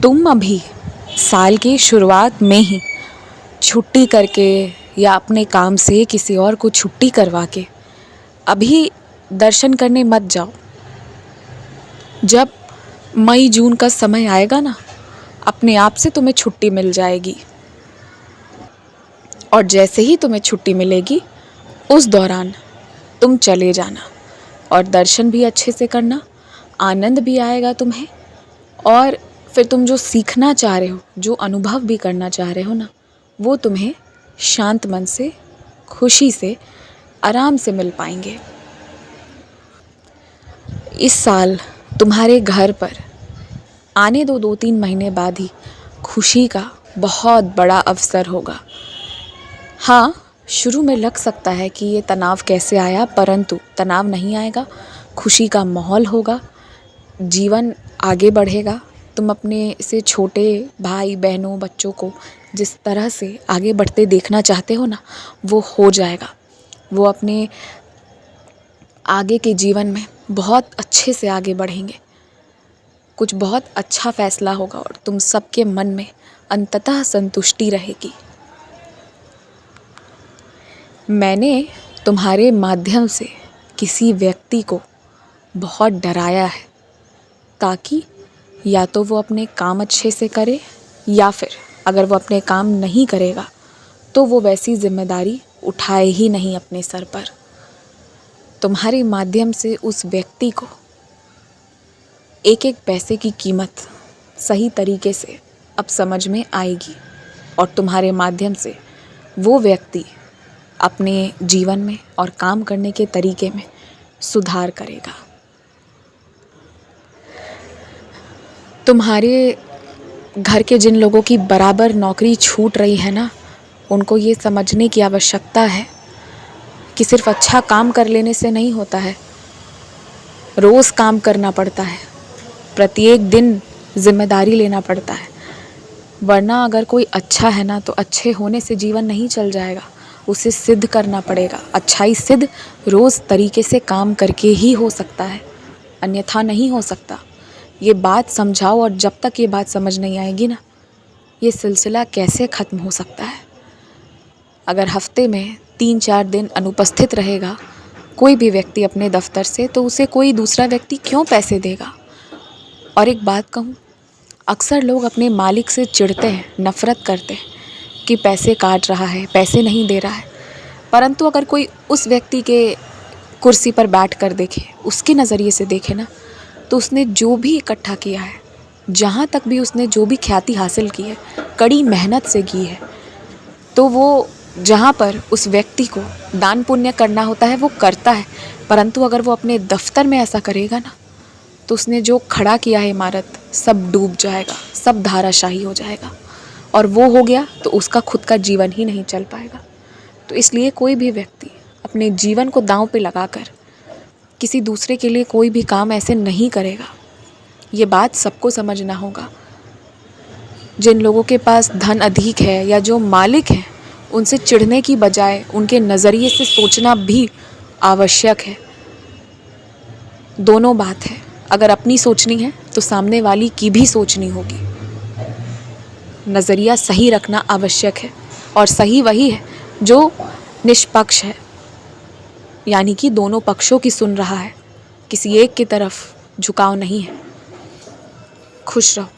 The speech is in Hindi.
तुम अभी साल की शुरुआत में ही छुट्टी करके या अपने काम से किसी और को छुट्टी करवा के अभी दर्शन करने मत जाओ। जब मई जून का समय आएगा ना, अपने आप से तुम्हें छुट्टी मिल जाएगी। और जैसे ही तुम्हें छुट्टी मिलेगी उस दौरान तुम चले जाना और दर्शन भी अच्छे से करना, आनंद भी आएगा तुम्हें। और फिर तुम जो सीखना चाह रहे हो, जो अनुभव भी करना चाह रहे हो ना, वो तुम्हें शांत मन से, खुशी से, आराम से मिल पाएंगे। इस साल तुम्हारे घर पर आने दो 2-3 महीने बाद ही खुशी का बहुत बड़ा अवसर होगा। हाँ, शुरू में लग सकता है कि ये तनाव कैसे आया, परंतु तनाव नहीं आएगा। खुशी का माहौल होगा, जीवन आगे बढ़ेगा। तुम अपने से छोटे भाई बहनों बच्चों को जिस तरह से आगे बढ़ते देखना चाहते हो ना, वो हो जाएगा। वो अपने आगे के जीवन में बहुत अच्छे से आगे बढ़ेंगे। कुछ बहुत अच्छा फैसला होगा और तुम सबके मन में अंततः संतुष्टि रहेगी। मैंने तुम्हारे माध्यम से किसी व्यक्ति को बहुत डराया है, ताकि या तो वो अपने काम अच्छे से करे, या फिर अगर वो अपने काम नहीं करेगा तो वो वैसी जिम्मेदारी उठाए ही नहीं अपने सर पर। तुम्हारे माध्यम से उस व्यक्ति को एक एक पैसे की कीमत सही तरीके से अब समझ में आएगी और तुम्हारे माध्यम से वो व्यक्ति अपने जीवन में और काम करने के तरीके में सुधार करेगा। तुम्हारे घर के जिन लोगों की बराबर नौकरी छूट रही है ना, उनको ये समझने की आवश्यकता है कि सिर्फ अच्छा काम कर लेने से नहीं होता है, रोज़ काम करना पड़ता है, प्रत्येक दिन जिम्मेदारी लेना पड़ता है। वरना अगर कोई अच्छा है ना, तो अच्छे होने से जीवन नहीं चल जाएगा, उसे सिद्ध करना पड़ेगा। अच्छाई सिद्ध रोज़ तरीके से काम करके ही हो सकता है, अन्यथा नहीं हो सकता। ये बात समझाओ, और जब तक ये बात समझ नहीं आएगी ना, ये सिलसिला कैसे ख़त्म हो सकता है। अगर हफ्ते में 3-4 दिन अनुपस्थित रहेगा कोई भी व्यक्ति अपने दफ्तर से, तो उसे कोई दूसरा व्यक्ति क्यों पैसे देगा। और एक बात कहूँ, अक्सर लोग अपने मालिक से चिढ़ते हैं, नफ़रत करते हैं कि पैसे काट रहा है, पैसे नहीं दे रहा है। परंतु अगर कोई उस व्यक्ति के कुर्सी पर बैठ कर देखे, उसके नज़रिए से देखे ना, तो उसने जो भी इकट्ठा किया है, जहाँ तक भी उसने जो भी ख्याति हासिल की है, कड़ी मेहनत से की है, तो वो जहाँ पर उस व्यक्ति को दान पुण्य करना होता है वो करता है। परंतु अगर वो अपने दफ्तर में ऐसा करेगा ना, तो उसने जो खड़ा किया है इमारत, सब डूब जाएगा, सब धाराशाही हो जाएगा। और वो हो गया तो उसका खुद का जीवन ही नहीं चल पाएगा। तो इसलिए कोई भी व्यक्ति अपने जीवन को दांव पे लगाकर किसी दूसरे के लिए कोई भी काम ऐसे नहीं करेगा। ये बात सबको समझना होगा। जिन लोगों के पास धन अधिक है या जो मालिक हैं, उनसे चिढ़ने की बजाय उनके नज़रिए से सोचना भी आवश्यक है। दोनों बात है, अगर अपनी सोचनी है तो सामने वाली की भी सोचनी होगी। नज़रिया सही रखना आवश्यक है, और सही वही है जो निष्पक्ष है, यानी कि दोनों पक्षों की सुन रहा है, किसी एक की तरफ झुकाव नहीं है। खुश रहो।